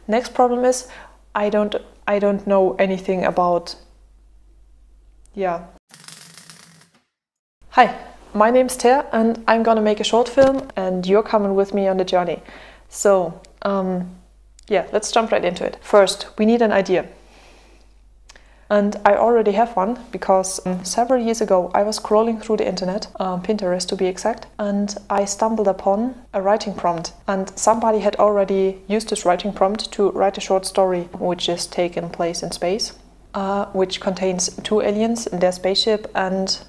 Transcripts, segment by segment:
Next problem is I don't know anything about, yeah. Hi, my name's Ter and I'm gonna make a short film and you're coming with me on the journey. So, yeah, let's jump right into it. First, we need an idea. And I already have one because several years ago I was scrolling through the internet, Pinterest to be exact, and I stumbled upon a writing prompt. And somebody had already used this writing prompt to write a short story which is taken place in space, which contains 2 aliens in their spaceship and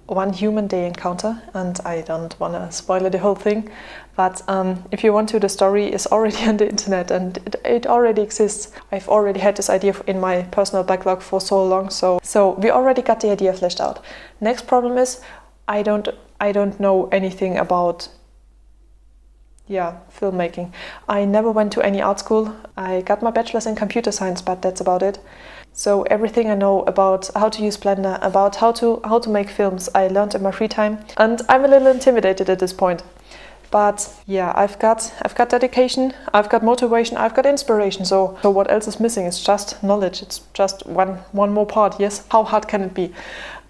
1 human they encounter. And I don't want to spoil the whole thing, but if you want to, the story is already on the internet and it already exists. I've already had this idea in my personal backlog for so long, so we already got the idea fleshed out. Next problem is I don't know anything about, yeah, filmmaking. I never went to any art school. I got my bachelor's in computer science, but that's about it. So everything I know about how to use Blender, about how to make films, I learned in my free time, and I'm a little intimidated at this point. But yeah, I've got dedication, I've got motivation, I've got inspiration. So what else is missing? It's just knowledge. It's just one more part. Yes, how hard can it be?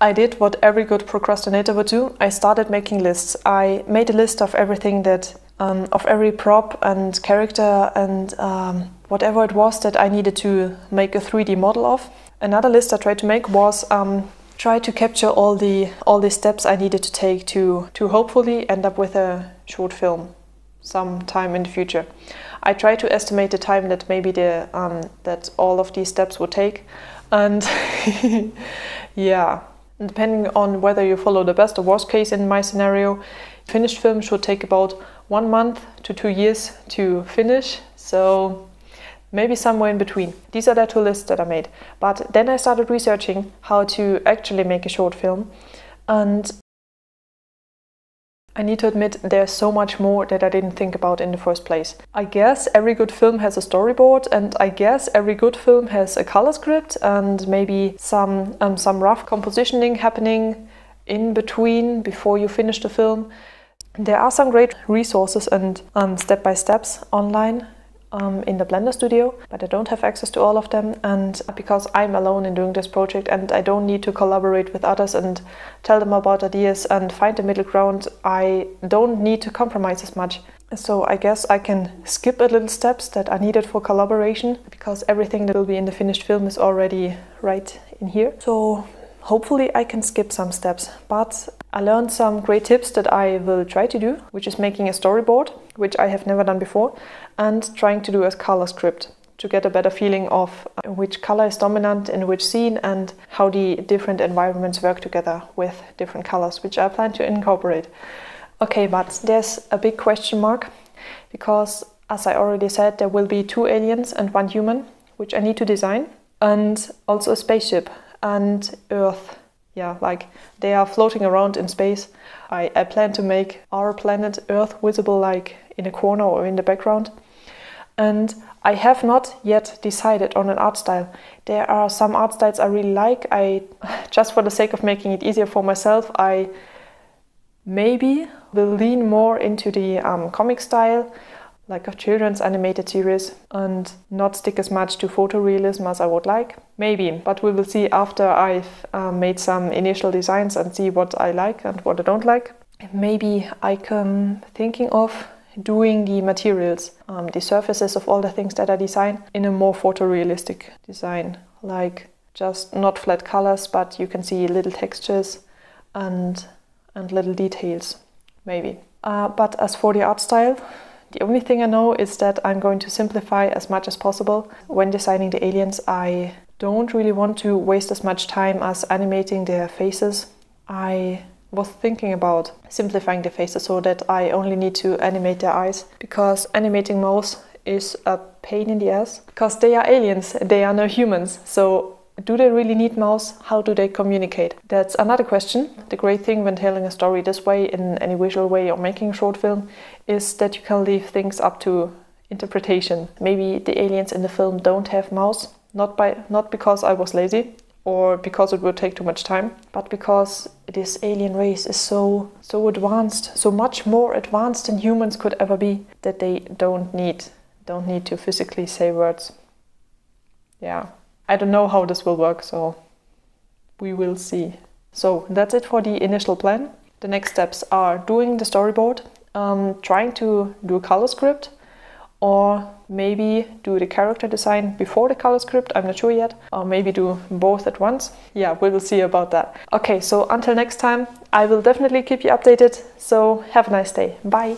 I did what every good procrastinator would do. I started making lists. I made a list of everything that of every prop and character and whatever it was that I needed to make a 3D model of. Another list I tried to make was try to capture all the steps I needed to take to hopefully end up with a short film sometime in the future. I tried to estimate the time that maybe that all of these steps would take, and yeah, depending on whether you follow the best or worst case in my scenario, finished film should take about 1 month to 2 years to finish, so maybe somewhere in between. These are the 2 lists that I made. But then I started researching how to actually make a short film, and I need to admit there's so much more that I didn't think about in the first place. I guess every good film has a storyboard, and I guess every good film has a color script and maybe some rough compositioning happening in between before you finish the film. There are some great resources and step-by-steps online in the Blender studio, but I don't have access to all of them, and because I'm alone in doing this project and I don't need to collaborate with others and tell them about ideas and find a middle ground, I don't need to compromise as much. So I guess I can skip a little steps that are needed for collaboration because everything that will be in the finished film is already right in here. So hopefully I can skip some steps, but I learned some great tips that I will try to do, which is making a storyboard, which I have never done before, and trying to do a color script to get a better feeling of which color is dominant in which scene and how the different environments work together with different colors, which I plan to incorporate. Okay, but there's a big question mark, because as I already said, there will be 2 aliens and 1 human, which I need to design, and also a spaceship and Earth. Yeah, like they are floating around in space. I plan to make our planet Earth visible like in a corner or in the background. And I have not yet decided on an art style. There are some art styles I really like. Just for the sake of making it easier for myself, I maybe will lean more into the comic style, like a children's animated series, and not stick as much to photorealism as I would like. Maybe, but we will see after I've made some initial designs and see what I like and what I don't like. Maybe I'm thinking of doing the materials, the surfaces of all the things that I design in a more photorealistic design, like just not flat colors, but you can see little textures and little details, maybe. But as for the art style, the only thing I know is that I'm going to simplify as much as possible. When designing the aliens, I don't really want to waste as much time as animating their faces. I was thinking about simplifying the faces so that I only need to animate their eyes, because animating mouths is a pain in the ass, because they are aliens, they are no humans. So do they really need mouths? How do they communicate? That's another question. The great thing when telling a story this way, in any visual way, or making a short film, is that you can leave things up to interpretation. Maybe the aliens in the film don't have mouths, not because I was lazy or because it would take too much time, but because this alien race is so advanced, so much more advanced than humans could ever be, that they don't need don't need to physically say words. Yeah, I don't know how this will work, so we will see. So that's it for the initial plan. The next steps are doing the storyboard, trying to do a color script, or maybe do the character design before the color script, I'm not sure yet, or maybe do both at once. Yeah, we will see about that. Okay, so until next time, I will definitely keep you updated, so have a nice day. Bye!